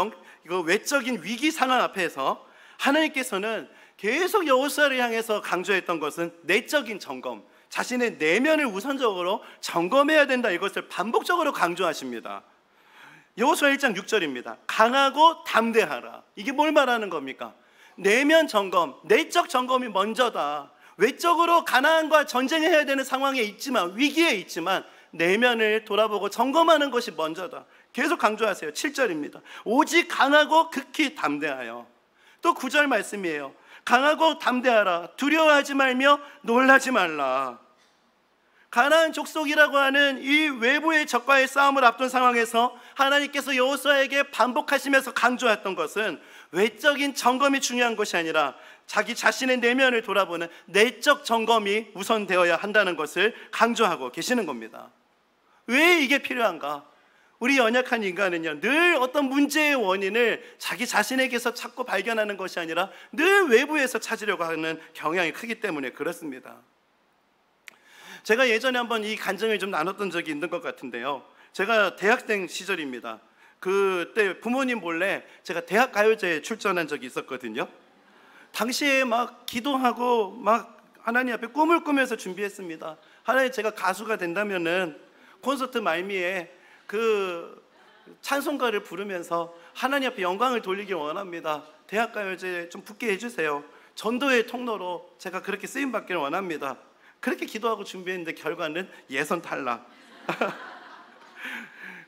외적인 위기 상황 앞에서 하나님께서는 계속 여호수아를 향해서 강조했던 것은 내적인 점검, 자신의 내면을 우선적으로 점검해야 된다, 이것을 반복적으로 강조하십니다. 여호수아 1장 6절입니다. 강하고 담대하라. 이게 뭘 말하는 겁니까? 내면 점검, 내적 점검이 먼저다. 외적으로 가나안과 전쟁해야 되는 상황에 있지만, 위기에 있지만 내면을 돌아보고 점검하는 것이 먼저다. 계속 강조하세요. 7절입니다. 오직 강하고 극히 담대하여. 또 9절 말씀이에요. 강하고 담대하라. 두려워하지 말며 놀라지 말라. 가나안 족속이라고 하는 이 외부의 적과의 싸움을 앞둔 상황에서 하나님께서 여호수아에게 반복하시면서 강조했던 것은 외적인 점검이 중요한 것이 아니라 자기 자신의 내면을 돌아보는 내적 점검이 우선되어야 한다는 것을 강조하고 계시는 겁니다. 왜 이게 필요한가? 우리 연약한 인간은요, 늘 어떤 문제의 원인을 자기 자신에게서 찾고 발견하는 것이 아니라 늘 외부에서 찾으려고 하는 경향이 크기 때문에 그렇습니다. 제가 예전에 한번 이 간증을 좀 나눴던 적이 있는 것 같은데요, 제가 대학생 시절입니다. 그때 부모님 몰래 제가 대학가요제에 출전한 적이 있었거든요. 당시에 막 기도하고 막 하나님 앞에 꿈을 꾸면서 준비했습니다. 하나님, 제가 가수가 된다면은 콘서트 말미에 그 찬송가를 부르면서 하나님 앞에 영광을 돌리기 원합니다. 대학가요제 좀 붙게 해주세요. 전도의 통로로 제가 그렇게 쓰임받기를 원합니다. 그렇게 기도하고 준비했는데 결과는 예선 탈락.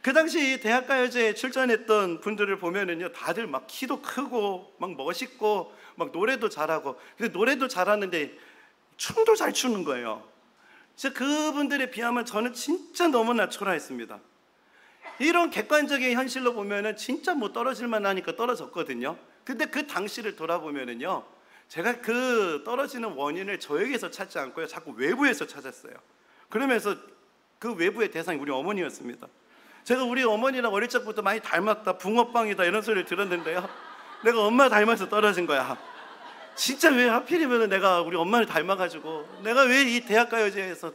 그 당시 대학가요제에 출전했던 분들을 보면은요, 다들 막 키도 크고 막 멋있고 막 노래도 잘하고, 근데 노래도 잘하는데 춤도 잘 추는 거예요. 진짜 그분들에 비하면 저는 진짜 너무나 초라했습니다. 이런 객관적인 현실로 보면은 진짜 뭐 떨어질 만하니까 떨어졌거든요. 근데 그 당시를 돌아보면은요, 제가 그 떨어지는 원인을 저에게서 찾지 않고요, 자꾸 외부에서 찾았어요. 그러면서 그 외부의 대상이 우리 어머니였습니다. 제가 우리 어머니랑 어릴 적부터 많이 닮았다, 붕어빵이다 이런 소리를 들었는데요, 내가 엄마 닮아서 떨어진 거야. 진짜 왜 하필이면 내가 우리 엄마를 닮아가지고 내가 왜 이 대학가요제에서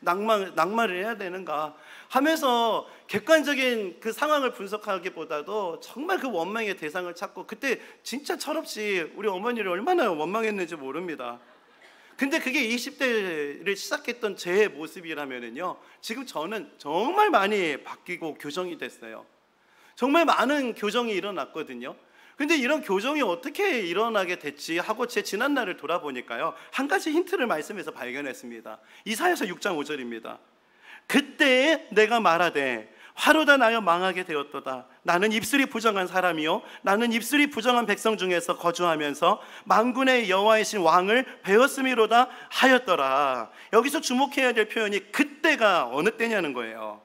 낙마를 해야 되는가 하면서 객관적인 그 상황을 분석하기보다도 정말 그 원망의 대상을 찾고, 그때 진짜 철없이 우리 어머니를 얼마나 원망했는지 모릅니다. 근데 그게 20대를 시작했던 제 모습이라면요, 지금 저는 정말 많이 바뀌고 교정이 됐어요. 정말 많은 교정이 일어났거든요. 근데 이런 교정이 어떻게 일어나게 됐지 하고 제 지난날을 돌아보니까요, 한 가지 힌트를 말씀에서 발견했습니다. 이사야서 6장 5절입니다. 그때 내가 말하되 화로다 나여 망하게 되었도다. 나는 입술이 부정한 사람이요, 나는 입술이 부정한 백성 중에서 거주하면서 만군의 여호와이신 왕을 배웠음이로다 하였더라. 여기서 주목해야 될 표현이 그때가 어느 때냐는 거예요.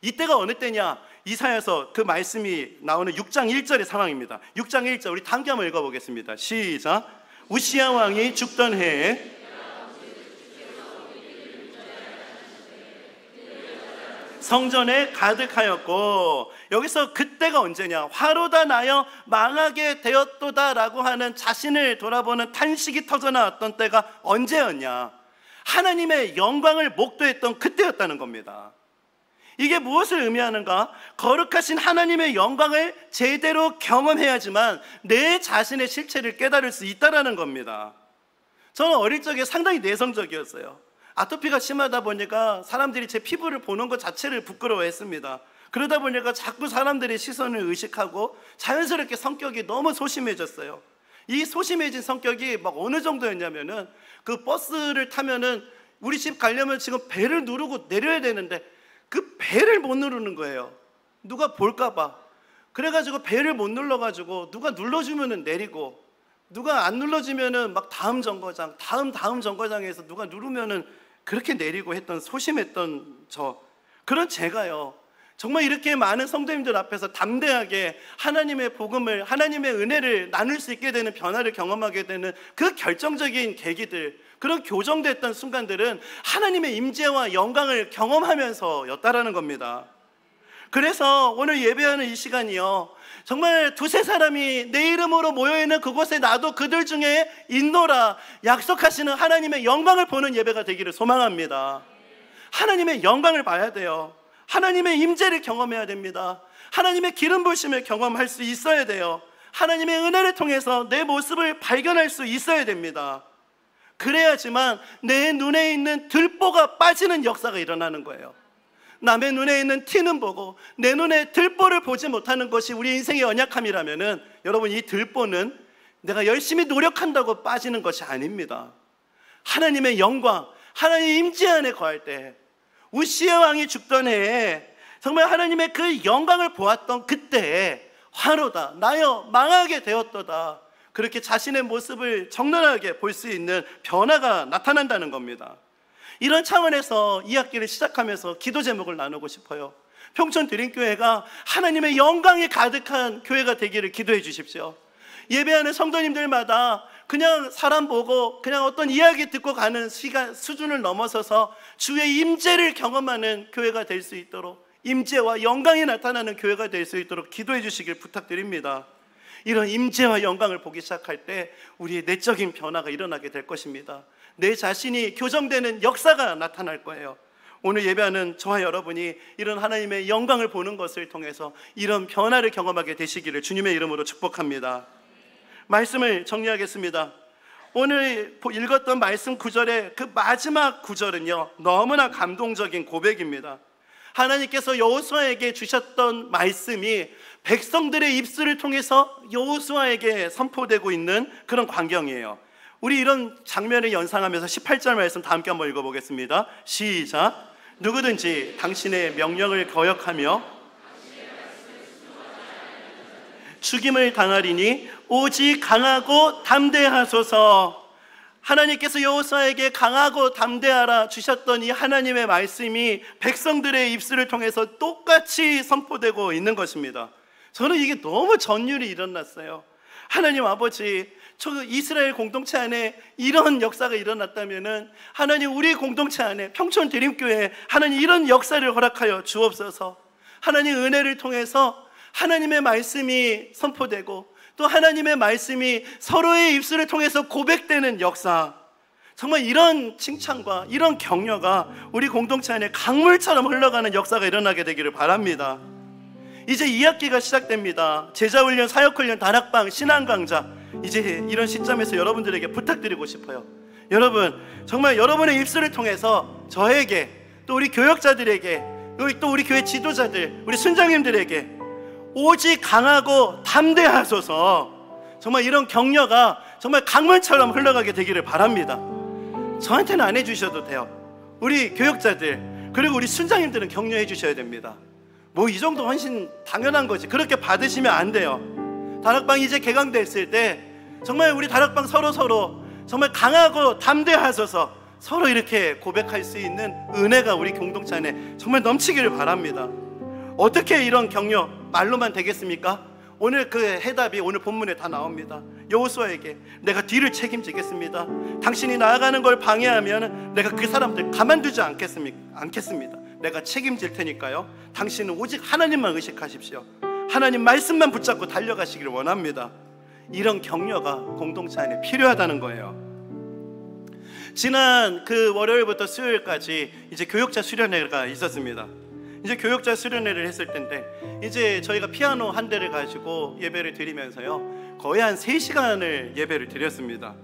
이때가 어느 때냐? 이사야서 그 말씀이 나오는 6장 1절의 상황입니다. 6장 1절 우리 단기 한번 읽어보겠습니다. 시작. 우시야 왕이 죽던 해에 성전에 가득하였고, 여기서 그때가 언제냐? 화로다 나여 망하게 되었도다라고 하는 자신을 돌아보는 탄식이 터져나왔던 때가 언제였냐? 하나님의 영광을 목도했던 그때였다는 겁니다. 이게 무엇을 의미하는가? 거룩하신 하나님의 영광을 제대로 경험해야지만 내 자신의 실체를 깨달을 수 있다는 겁니다. 저는 어릴 적에 상당히 내성적이었어요. 아토피가 심하다 보니까 사람들이 제 피부를 보는 것 자체를 부끄러워했습니다. 그러다 보니까 자꾸 사람들의 시선을 의식하고 자연스럽게 성격이 너무 소심해졌어요. 이 소심해진 성격이 막 어느 정도였냐면은, 그 버스를 타면은 우리 집 가려면 지금 벨을 누르고 내려야 되는데 그 벨을 못 누르는 거예요. 누가 볼까봐. 그래가지고 벨을 못 눌러가지고 누가 눌러주면은 내리고, 누가 안 눌러주면은 막 다음 정거장, 다음 정거장에서 누가 누르면은 그렇게 내리고 했던 소심했던 그런 제가요, 정말 이렇게 많은 성도님들 앞에서 담대하게 하나님의 복음을, 하나님의 은혜를 나눌 수 있게 되는 변화를 경험하게 되는 그 결정적인 계기들, 그런 교정됐던 순간들은 하나님의 임재와 영광을 경험하면서였다라는 겁니다. 그래서 오늘 예배하는 이 시간이요, 정말 두세 사람이 내 이름으로 모여있는 그곳에 나도 그들 중에 있노라 약속하시는 하나님의 영광을 보는 예배가 되기를 소망합니다. 하나님의 영광을 봐야 돼요. 하나님의 임재를 경험해야 됩니다. 하나님의 기름 부으심을 경험할 수 있어야 돼요. 하나님의 은혜를 통해서 내 모습을 발견할 수 있어야 됩니다. 그래야지만 내 눈에 있는 들보가 빠지는 역사가 일어나는 거예요. 남의 눈에 있는 티는 보고 내 눈에 들보를 보지 못하는 것이 우리 인생의 연약함이라면은, 여러분, 이 들보는 내가 열심히 노력한다고 빠지는 것이 아닙니다. 하나님의 영광, 하나님의 임재 안에 거할 때, 우시야 왕이 죽던 해에 정말 하나님의 그 영광을 보았던 그때에 화로다 나여 망하게 되었도다, 그렇게 자신의 모습을 적나라하게 볼 수 있는 변화가 나타난다는 겁니다. 이런 차원에서 이 학기를 시작하면서 기도 제목을 나누고 싶어요. 평촌 드림교회가 하나님의 영광이 가득한 교회가 되기를 기도해 주십시오. 예배하는 성도님들마다 그냥 사람 보고 그냥 어떤 이야기 듣고 가는 수준을 넘어서서 주의 임재를 경험하는 교회가 될 수 있도록, 임재와 영광이 나타나는 교회가 될 수 있도록 기도해 주시길 부탁드립니다. 이런 임재와 영광을 보기 시작할 때 우리의 내적인 변화가 일어나게 될 것입니다. 내 자신이 교정되는 역사가 나타날 거예요. 오늘 예배하는 저와 여러분이 이런 하나님의 영광을 보는 것을 통해서 이런 변화를 경험하게 되시기를 주님의 이름으로 축복합니다. 말씀을 정리하겠습니다. 오늘 읽었던 말씀 구절의 그 마지막 구절은요, 너무나 감동적인 고백입니다. 하나님께서 여호수아에게 주셨던 말씀이 백성들의 입술을 통해서 여호수아에게 선포되고 있는 그런 광경이에요. 우리 이런 장면을 연상하면서 18절 말씀 다 함께 한번 읽어보겠습니다. 시작. 누구든지 당신의 명령을 거역하며 죽임을 당하리니 오직 강하고 담대하소서. 하나님께서 여호수아에게 강하고 담대하라 주셨던 이 하나님의 말씀이 백성들의 입술을 통해서 똑같이 선포되고 있는 것입니다. 저는 이게 너무 전율이 일어났어요. 하나님 아버지, 저 이스라엘 공동체 안에 이런 역사가 일어났다면은 하나님 우리 공동체 안에 평촌 대림교회에 하나님 이런 역사를 허락하여 주옵소서. 하나님 은혜를 통해서 하나님의 말씀이 선포되고 또 하나님의 말씀이 서로의 입술을 통해서 고백되는 역사, 정말 이런 칭찬과 이런 격려가 우리 공동체 안에 강물처럼 흘러가는 역사가 일어나게 되기를 바랍니다. 이제 2학기가 시작됩니다. 제자훈련, 사역훈련, 다락방, 신앙강좌, 이제 이런 시점에서 여러분들에게 부탁드리고 싶어요. 여러분, 정말 여러분의 입술을 통해서 저에게, 또 우리 교역자들에게, 또 우리 교회 지도자들, 우리 순장님들에게 오직 강하고 담대하소서, 정말 이런 격려가 정말 강물처럼 흘러가게 되기를 바랍니다. 저한테는 안 해주셔도 돼요. 우리 교역자들 그리고 우리 순장님들은 격려해 주셔야 됩니다. 뭐 이 정도 훨씬 당연한 거지. 그렇게 받으시면 안 돼요. 다락방 이제 개강됐을 때 정말 우리 다락방 서로 정말 강하고 담대하소서, 서로 이렇게 고백할 수 있는 은혜가 우리 공동체 안에 정말 넘치기를 바랍니다. 어떻게 이런 격려 말로만 되겠습니까? 오늘 그 해답이 오늘 본문에 다 나옵니다. 여호수아에게 내가 뒤를 책임지겠습니다. 당신이 나아가는 걸 방해하면 내가 그 사람들 가만두지 않겠습니다. 내가 책임질 테니까요. 당신은 오직 하나님만 의식하십시오. 하나님 말씀만 붙잡고 달려가시기를 원합니다. 이런 격려가 공동체 안에 필요하다는 거예요. 지난 그 월요일부터 수요일까지 이제 교역자 수련회가 있었습니다. 이제 교역자 수련회를 했을 텐데 이제 저희가 피아노 한 대를 가지고 예배를 드리면서요 거의 한 3시간을 예배를 드렸습니다.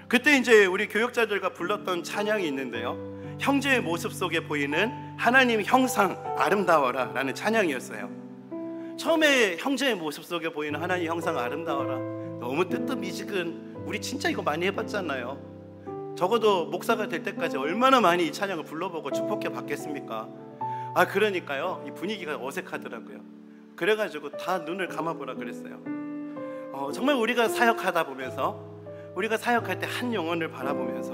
그때 이제 우리 교역자들과 불렀던 찬양이 있는데요, 형제의 모습 속에 보이는 하나님 형상 아름다워라 라는 찬양이었어요. 처음에 형제의 모습 속에 보이는 하나님 형상 아름다워라, 너무 뜨뜻미지근, 우리 진짜 이거 많이 해봤잖아요. 적어도 목사가 될 때까지 얼마나 많이 이 찬양을 불러보고 축복해 받겠습니까? 그러니까요 이 분위기가 어색하더라고요. 그래가지고 다 눈을 감아보라 그랬어요. 정말 우리가 사역하다 보면서, 우리가 사역할 때 한 영혼을 바라보면서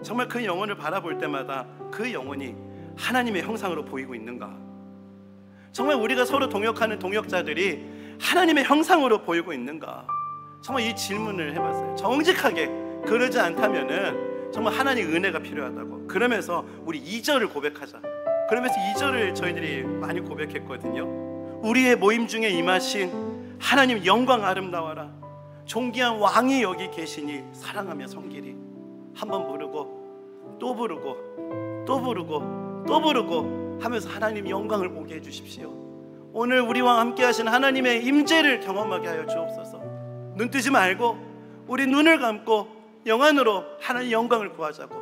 정말 그 영혼을 바라볼 때마다 그 영혼이 하나님의 형상으로 보이고 있는가, 정말 우리가 서로 동역하는 동역자들이 하나님의 형상으로 보이고 있는가, 정말 이 질문을 해봤어요. 정직하게 그러지 않다면은 정말 하나님의 은혜가 필요하다고. 그러면서 우리 2절을 고백하자. 그러면서 2절을 저희들이 많이 고백했거든요. 우리의 모임 중에 임하신 하나님 영광 아름다워라, 존귀한 왕이 여기 계시니 사랑하며 섬기리. 한번 부르고 또 부르고 또 부르고 또 부르고 하면서 하나님 영광을 보게 해주십시오. 오늘 우리와 함께 하신 하나님의 임재를 경험하게 하여 주옵소서. 눈 뜨지 말고 우리 눈을 감고 영안으로 하나님 영광을 구하자고.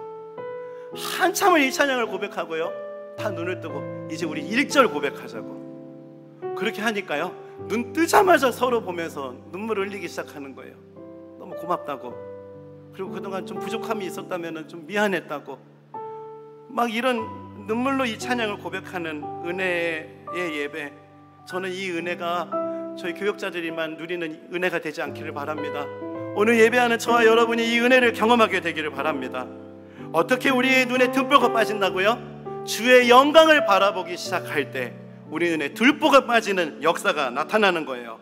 한참을 이 찬양을 고백하고요 다 눈을 뜨고 이제 우리 1절 고백하자고. 그렇게 하니까요 눈 뜨자마자 서로 보면서 눈물을 흘리기 시작하는 거예요. 너무 고맙다고, 그리고 그동안 좀 부족함이 있었다면 좀 미안했다고, 막 이런 눈물로 이 찬양을 고백하는 은혜의 예배, 저는 이 은혜가 저희 교역자들이만 누리는 은혜가 되지 않기를 바랍니다. 오늘 예배하는 저와 여러분이 이 은혜를 경험하게 되기를 바랍니다. 어떻게 우리의 눈에 등불가 빠진다고요? 주의 영광을 바라보기 시작할 때 우리 눈에 들보가 빠지는 역사가 나타나는 거예요.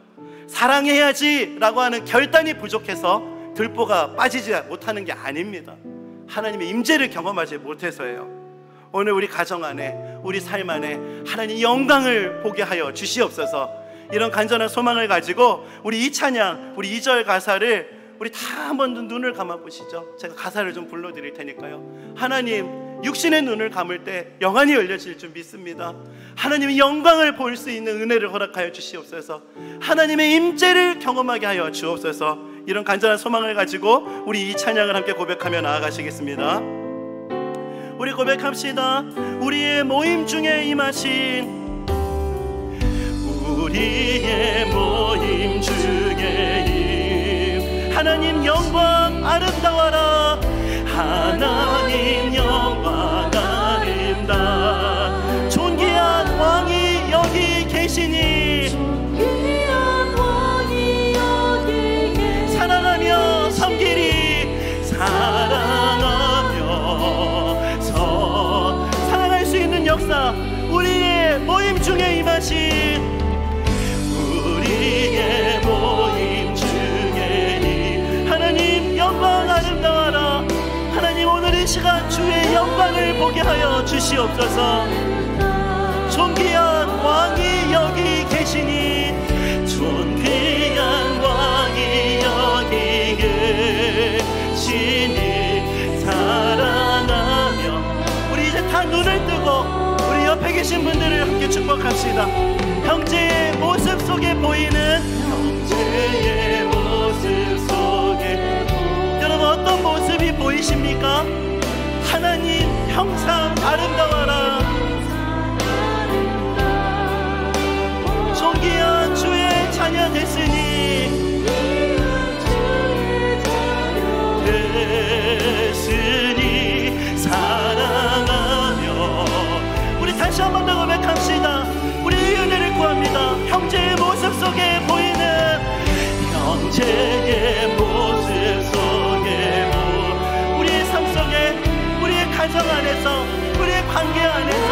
사랑해야지 라고 하는 결단이 부족해서 들보가 빠지지 못하는 게 아닙니다. 하나님의 임재를 경험하지 못해서예요. 오늘 우리 가정 안에, 우리 삶 안에 하나님 영광을 보게 하여 주시옵소서. 이런 간절한 소망을 가지고 우리 이 찬양, 우리 2절 가사를 우리 다 한번 눈을 감아보시죠. 제가 가사를 좀 불러드릴 테니까요. 하나님, 육신의 눈을 감을 때 영안이 열려질 줄 믿습니다. 하나님의 영광을 볼 수 있는 은혜를 허락하여 주시옵소서. 하나님의 임재를 경험하게 하여 주옵소서. 이런 간절한 소망을 가지고 우리 이 찬양을 함께 고백하며 나아가시겠습니다. 우리 고백합시다. 우리의 모임 중에 임하신, 우리의 모임 중에 하나님 영광 아름다워라. 하나님 영광 아름다. 존귀한 왕이 여기 계시니 사랑하며 섬기리. 사랑할 수 있는 역사, 우리의 모임 중에 임하신, 우리의 모임 중에 하나님 영광 아름다워라. 하나님 오늘 이 시간 주의 영광을 보게 하여 주시옵소서. 존귀한 왕이 여기 계시니, 존귀한 왕이 여기 계시니 사랑하며. 우리 이제 다 눈을 뜨고 우리 옆에 계신 분들을 함께 축복합시다. 형제의 모습 속에 보이는, 형제의 모습 속에, 여러분 어떤 모습이 보이십니까? 하나님 형상 아름다워라. 존귀한 주의 자녀 됐으니 사랑하며. 우리 다시 한 번 더 고백합시다. 우리의 은혜를 구합니다. 형제의 모습 속에 보이는, 형제의 모습 속에 우리의 삶 속에, 우리의 가정 안에서, 우리의 관계 안에서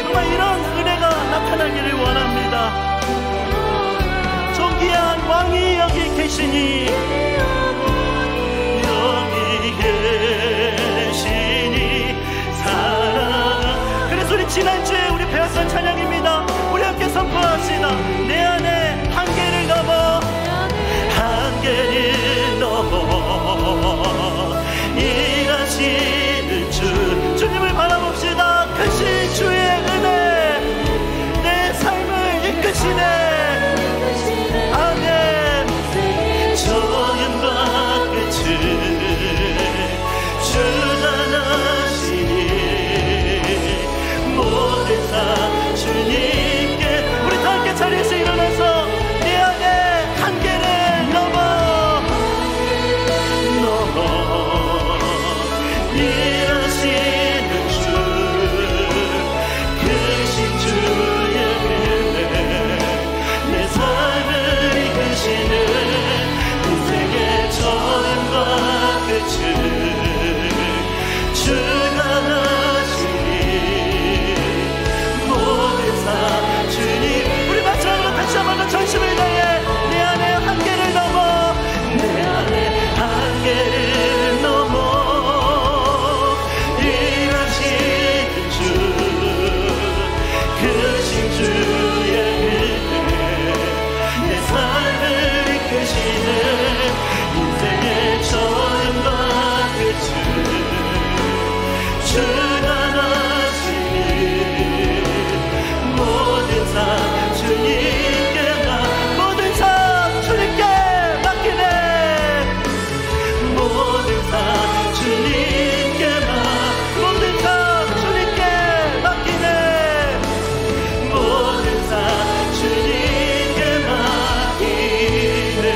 정말 이런 은혜가 나타나기를 원합니다. 존귀한 왕이 여기 계시니, 여기 계시니 사랑. 그래서 우리 지난주에 우리 배웠던 찬양입니다. 우리 함께 선포합시다. 내 안에 한계를 넘어, 한계를 넘어 일하시는 주. 주님을 바라봅시다. 크신 주의 은혜 내 삶을 이끄시네. 아멘. 처음과 끝을 주관하시니 모든 사 주님께. 우리 다 함께 자리에서 일어나서 내 안에 한계를 넘어 일하시는 주, 크신 주의 은혜 내 삶을 이끄시는 인생의 처음과 끝을 주관하시니 모든 사 주님. 우리 마지막으로 다시 한 번 더 전심을 다해 내 안에 한계를 넘어, 내 안에 한계를 넘어 일하시는 주, 크신 주의 은혜 내 삶을 이끄시는 인생의 처음과 끝을 주관하시니 모든 사 주님께 모든 사 주님께 맡기네. 모든 사 주님께 모든 사 주님께 맡기네. 모든 사 주님께 맡기네.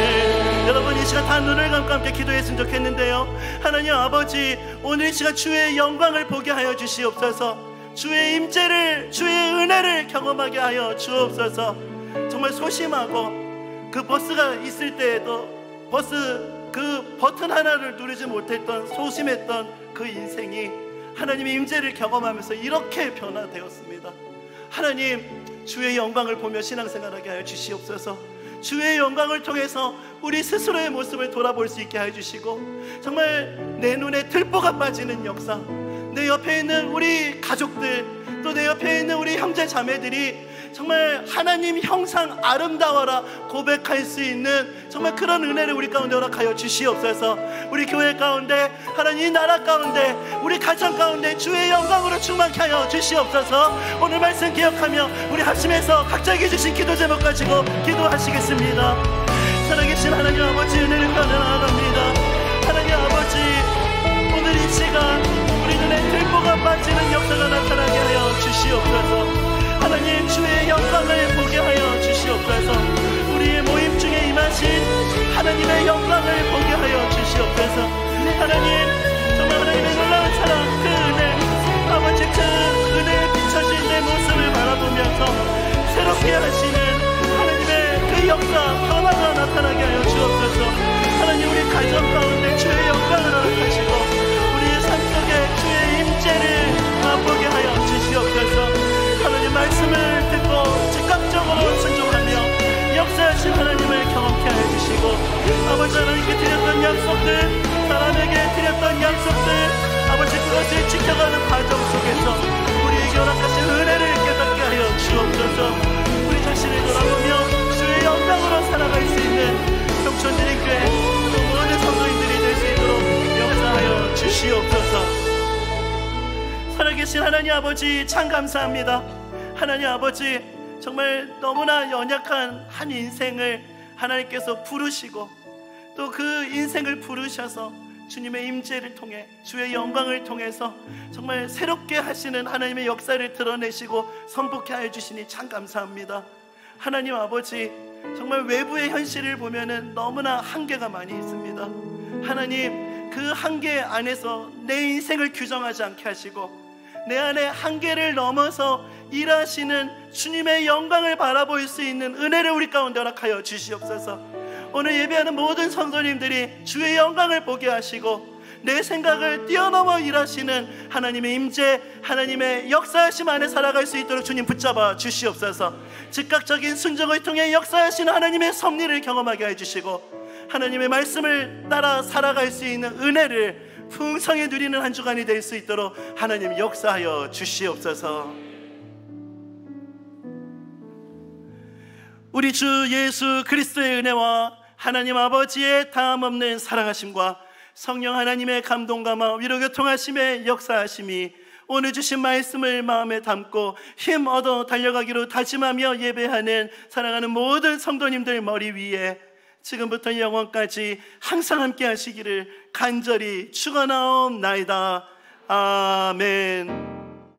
여러분 이 시간 다 눈을 감고 함께 기도했으면 좋겠는데요. 하나님 아버지, 오늘 이 시간 주의 영광을 보게 하여 주시옵소서. 주의 임재를, 주의 은혜를 경험하게 하여 주옵소서. 정말 소심하고 그 버스가 있을 때에도 버스 그 버튼 하나를 누르지 못했던 소심했던 그 인생이 하나님의 임재를 경험하면서 이렇게 변화되었습니다. 하나님 주의 영광을 보며 신앙생활하게 하여 주시옵소서. 주의 영광을 통해서 우리 스스로의 모습을 돌아볼 수 있게 해주시고, 정말 내 눈에 들보가 빠지는 역사, 내 옆에 있는 우리 가족들, 또 내 옆에 있는 우리 형제 자매들이 정말 하나님 형상 아름다워라 고백할 수 있는 정말 그런 은혜를 우리 가운데 허락하여 주시옵소서. 우리 교회 가운데, 하나님 이 나라 가운데, 우리 가정 가운데 주의 영광으로 충만케 하여 주시옵소서. 오늘 말씀 기억하며 우리 합심해서 각자에게 주신 기도 제목 가지고 기도하시겠습니다. 살아계신 하나님 아버지, 은혜를 나아갑니다. 하나님 아버지, 오늘 이 시간 우리 눈에 들보가 빠지는 역사가 나타나게 하여 주시옵소서. 하나님 주의 영광을 보게 하여 주시옵소서. 우리의 모임 중에 임하신 하나님의 영광을 보게 하여 주시옵소서. 하나님, 정말 하나님의 놀라운 사랑, 그 은혜, 아버지 그 은혜에 비춰진 내 모습을 바라보면서 새롭게 하시는 하나님의 그 역사 변화가 나타나게 하여 주옵소서. 하나님, 우리 가정 가운데 주의 영광을 허락하시고 우리의 삶 속에 주의 임재를 맛보게 하여 주시옵소서. 하나님 말씀을 듣고 즉각적으로 순종하며 역사하신 하나님을 경험케 하여 주시고, 아버지 하나님께 드렸던 약속들, 사람에게 드렸던 약속들, 아버지 그것을 지켜가는 과정 속에서 우리에게 허락하신 은혜를 깨닫게 하여 주옵소서. 우리 자신을 돌아보며 주의 영광으로 살아갈 수 있는 평촌드림교회 모든 성도인들이 될 수 있도록 역사하여 주시옵소서. 살아계신 하나님 아버지, 참 감사합니다. 하나님 아버지, 정말 너무나 연약한 한 인생을 하나님께서 부르시고 또 그 인생을 부르셔서 주님의 임재를 통해 주의 영광을 통해서 정말 새롭게 하시는 하나님의 역사를 드러내시고 선포케 하여 주시니 참 감사합니다. 하나님 아버지, 정말 외부의 현실을 보면은 너무나 한계가 많이 있습니다. 하나님, 그 한계 안에서 내 인생을 규정하지 않게 하시고 내 안에 한계를 넘어서 일하시는 주님의 영광을 바라볼 수 있는 은혜를 우리 가운데 허락하여 주시옵소서. 오늘 예배하는 모든 성도님들이 주의 영광을 보게 하시고 내 생각을 뛰어넘어 일하시는 하나님의 임재, 하나님의 역사하심 안에 살아갈 수 있도록 주님 붙잡아 주시옵소서. 즉각적인 순종을 통해 역사하시는 하나님의 섭리를 경험하게 해주시고 하나님의 말씀을 따라 살아갈 수 있는 은혜를 풍성히 누리는 한 주간이 될 수 있도록 하나님 역사하여 주시옵소서. 우리 주 예수 그리스도의 은혜와 하나님 아버지의 다함없는 사랑하심과 성령 하나님의 감동감화 위로교통하심의 역사하심이 오늘 주신 말씀을 마음에 담고 힘 얻어 달려가기로 다짐하며 예배하는 사랑하는 모든 성도님들 머리 위에 지금부터 영원까지 항상 함께 하시기를 간절히 축원하옵나이다. 아멘.